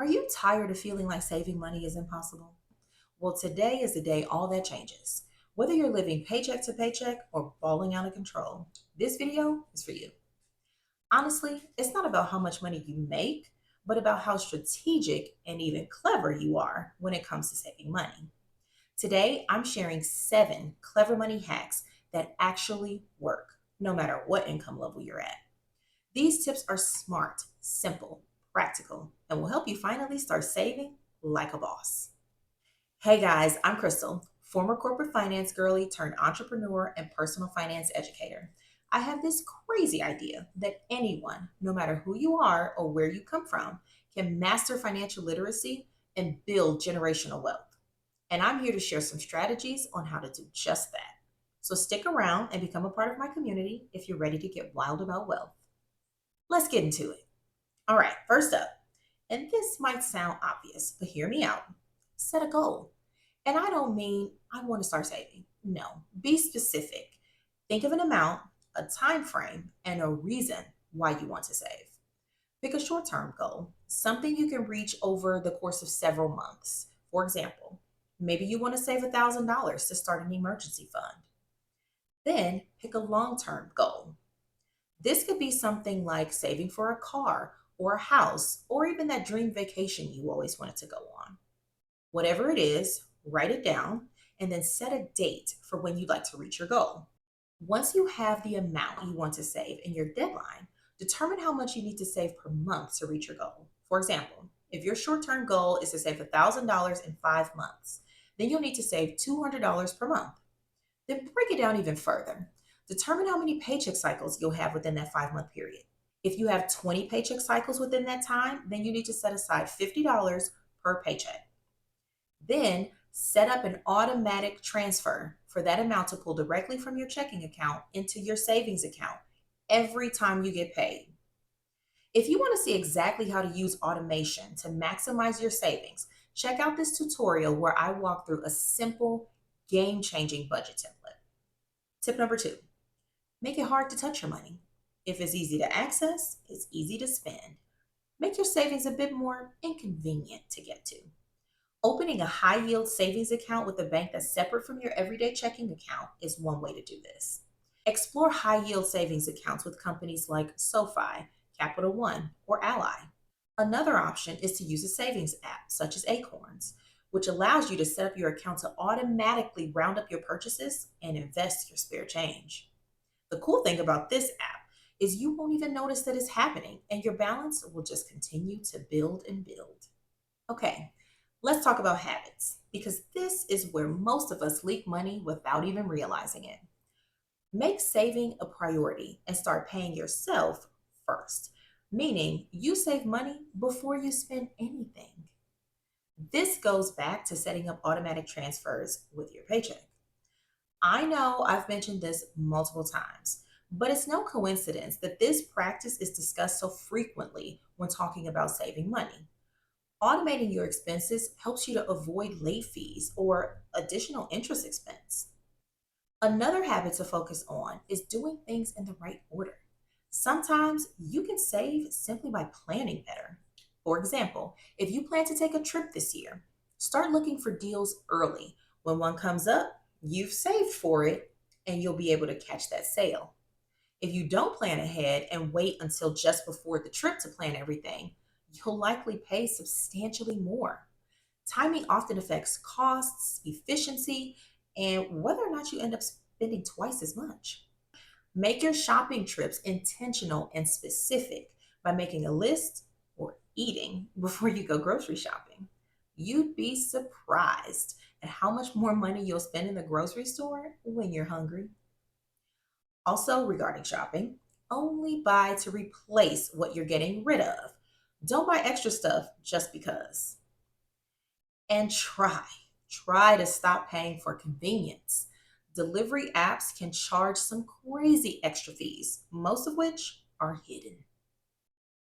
Are you tired of feeling like saving money is impossible? Well, today is the day all that changes. Whether you're living paycheck to paycheck or falling out of control, this video is for you. Honestly, it's not about how much money you make, but about how strategic and even clever you are when it comes to saving money. Today, I'm sharing 7 clever money hacks that actually work, no matter what income level you're at. These tips are smart, simple, practical, and will help you finally start saving like a boss. Hey guys, I'm Crystal, former corporate finance girly turned entrepreneur and personal finance educator. I have this crazy idea that anyone, no matter who you are or where you come from, can master financial literacy and build generational wealth. And I'm here to share some strategies on how to do just that. So stick around and become a part of my community if you're ready to get wild about wealth. Let's get into it. All right, first up, and this might sound obvious, but hear me out. Set a goal. And I don't mean I want to start saving. No, be specific. Think of an amount, a time frame, and a reason why you want to save. Pick a short-term goal, something you can reach over the course of several months. For example, maybe you want to save $1,000 to start an emergency fund. Then pick a long-term goal. This could be something like saving for a car or a house or even that dream vacation you always wanted to go on. Whatever it is, write it down and then set a date for when you'd like to reach your goal. Once you have the amount you want to save and your deadline, determine how much you need to save per month to reach your goal. For example, if your short term goal is to save $1,000 in 5 months, then you'll need to save $200 per month. Then break it down even further. Determine how many paycheck cycles you'll have within that 5 month period. If you have 20 paycheck cycles within that time, then you need to set aside $50 per paycheck. Then set up an automatic transfer for that amount to pull directly from your checking account into your savings account every time you get paid. If you want to see exactly how to use automation to maximize your savings, check out this tutorial where I walk through a simple, game changing budget template. Tip number 2, make it hard to touch your money. If it's easy to access, it's easy to spend. Make your savings a bit more inconvenient to get to. Opening a high yield savings account with a bank that's separate from your everyday checking account is one way to do this. Explore high yield savings accounts with companies like SoFi, Capital One, or Ally. Another option is to use a savings app such as Acorns, which allows you to set up your account to automatically round up your purchases and invest your spare change. The cool thing about this app is you won't even notice that it's happening and your balance will just continue to build and build. Okay, let's talk about habits because this is where most of us leak money without even realizing it. Make saving a priority and start paying yourself first, meaning you save money before you spend anything. This goes back to setting up automatic transfers with your paycheck. I know I've mentioned this multiple times, but it's no coincidence that this practice is discussed so frequently when talking about saving money. Automating your expenses helps you to avoid late fees or additional interest expense. Another habit to focus on is doing things in the right order. Sometimes you can save simply by planning better. For example, if you plan to take a trip this year, start looking for deals early. When one comes up, you've saved for it and you'll be able to catch that sale. If you don't plan ahead and wait until just before the trip to plan everything, you'll likely pay substantially more. Timing often affects costs, efficiency, and whether or not you end up spending twice as much. Make your shopping trips intentional and specific by making a list or eating before you go grocery shopping. You'd be surprised at how much more money you'll spend in the grocery store when you're hungry. Also, regarding shopping, only buy to replace what you're getting rid of. Don't buy extra stuff just because. And try to stop paying for convenience. Delivery apps can charge some crazy extra fees, most of which are hidden.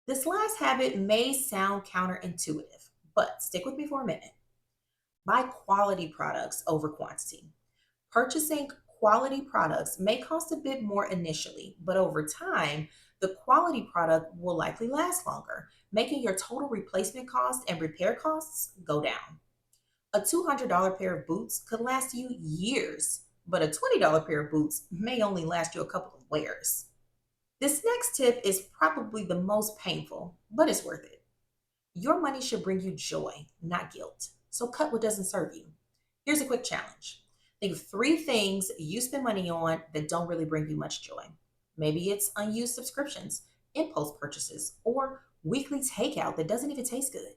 This last habit may sound counterintuitive, but stick with me for a minute. Buy quality products over quantity. Purchasing quality products may cost a bit more initially, but over time, the quality product will likely last longer making your total replacement cost and repair costs go down. A $200 pair of boots could last you years, but a $20 pair of boots may only last you a couple of wears. This next tip is probably the most painful, but it's worth it. Your money should bring you joy, not guilt. So cut what doesn't serve you. Here's a quick challenge. Think of three things you spend money on that don't really bring you much joy. Maybe it's unused subscriptions, impulse purchases, or weekly takeout that doesn't even taste good.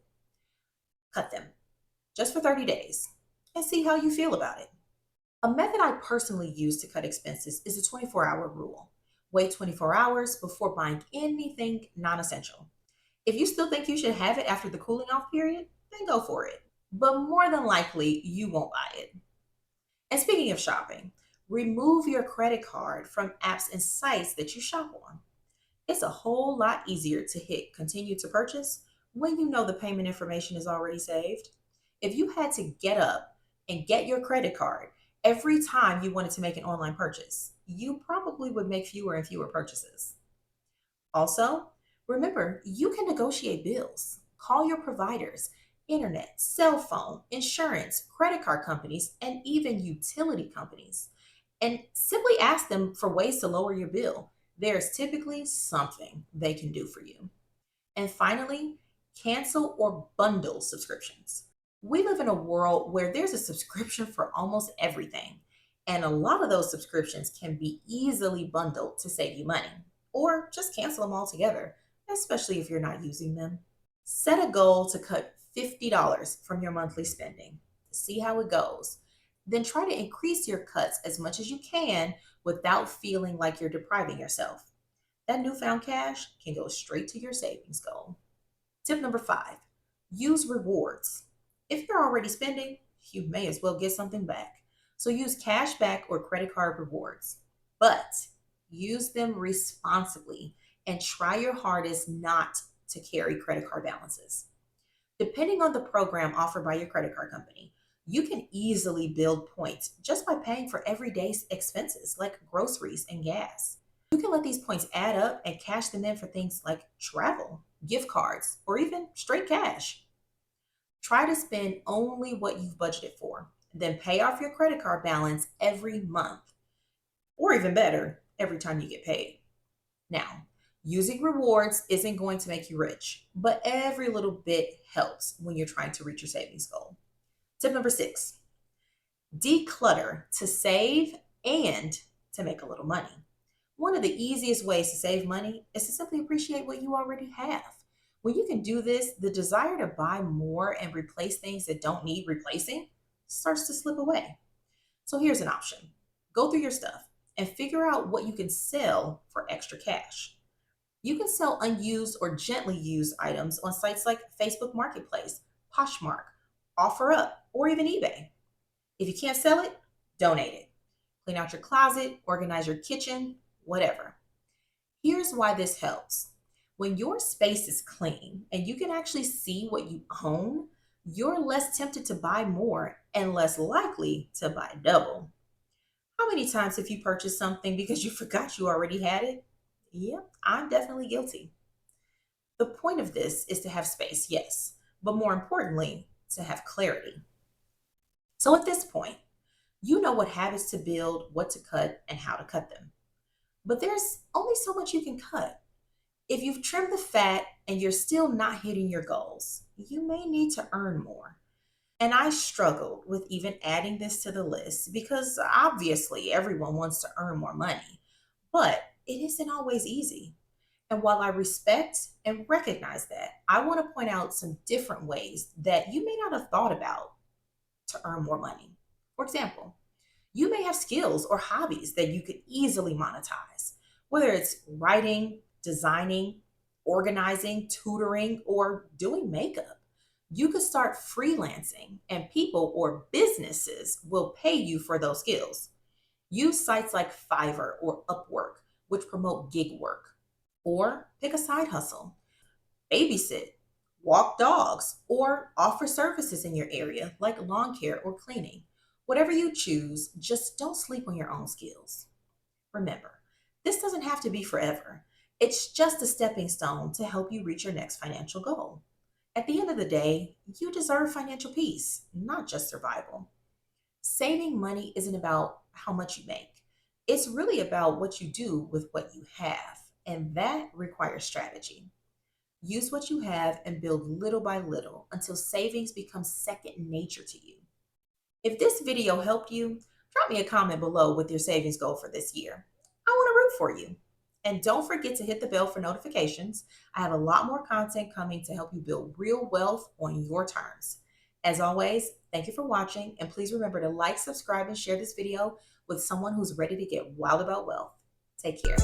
Cut them just for 30 days and see how you feel about it. A method I personally use to cut expenses is the 24-hour rule. Wait 24 hours before buying anything non essential. If you still think you should have it after the cooling off period, then go for it. But more than likely, you won't buy it. And speaking of shopping, remove your credit card from apps and sites that you shop on. It's a whole lot easier to hit continue to purchase when you know the payment information is already saved. If you had to get up and get your credit card every time you wanted to make an online purchase, you probably would make fewer and fewer purchases. Also, remember you can negotiate bills, call your providers, internet, cell phone, insurance, credit card companies, and even utility companies, and simply ask them for ways to lower your bill. There's typically something they can do for you. And finally, cancel or bundle subscriptions. We live in a world where there's a subscription for almost everything, and a lot of those subscriptions can be easily bundled to save you money, or just cancel them altogether, especially if you're not using them. Set a goal to cut $50 from your monthly spending. See how it goes. Then try to increase your cuts as much as you can without feeling like you're depriving yourself. That newfound cash can go straight to your savings goal. Tip number 5, use rewards. If you're already spending, you may as well get something back. So use cash back or credit card rewards, but use them responsibly and try your hardest not to carry credit card balances. Depending on the program offered by your credit card company, you can easily build points just by paying for everyday expenses like groceries and gas. You can let these points add up and cash them in for things like travel, gift cards, or even straight cash. Try to spend only what you've budgeted for, then pay off your credit card balance every month, or even better, every time you get paid. Now, using rewards isn't going to make you rich, but every little bit helps when you're trying to reach your savings goal. Tip number 6, declutter to save and to make a little money. One of the easiest ways to save money is to simply appreciate what you already have. When you can do this, the desire to buy more and replace things that don't need replacing starts to slip away. So here's an option. Go through your stuff and figure out what you can sell for extra cash. You can sell unused or gently used items on sites like Facebook Marketplace, Poshmark, OfferUp, or even eBay. If you can't sell it, donate it. Clean out your closet, organize your kitchen, whatever. Here's why this helps. When your space is clean and you can actually see what you own, you're less tempted to buy more and less likely to buy double. How many times have you purchased something because you forgot you already had it? Yep, I'm definitely guilty. The point of this is to have space, yes, but more importantly, to have clarity. So at this point, you know what habits to build, what to cut, and how to cut them. But there's only so much you can cut. If you've trimmed the fat and you're still not hitting your goals, you may need to earn more. And I struggled with even adding this to the list because obviously everyone wants to earn more money, but it isn't always easy. And while I respect and recognize that, I want to point out some different ways that you may not have thought about to earn more money. For example, you may have skills or hobbies that you could easily monetize, whether it's writing, designing, organizing, tutoring, or doing makeup. You could start freelancing, and people or businesses will pay you for those skills. Use sites like Fiverr or Upwork, which promote gig work, or pick a side hustle, babysit, walk dogs, or offer services in your area like lawn care or cleaning. Whatever you choose, just don't sleep on your own skills. Remember, this doesn't have to be forever. It's just a stepping stone to help you reach your next financial goal. At the end of the day, you deserve financial peace, not just survival. Saving money isn't about how much you make. It's really about what you do with what you have, and that requires strategy. Use what you have and build little by little until savings becomes second nature to you. If this video helped you, drop me a comment below with your savings goal for this year. I want to root for you. And don't forget to hit the bell for notifications. I have a lot more content coming to help you build real wealth on your terms. As always, thank you for watching, and please remember to like, subscribe, and share this video with someone who's ready to get wild about wealth. Take care.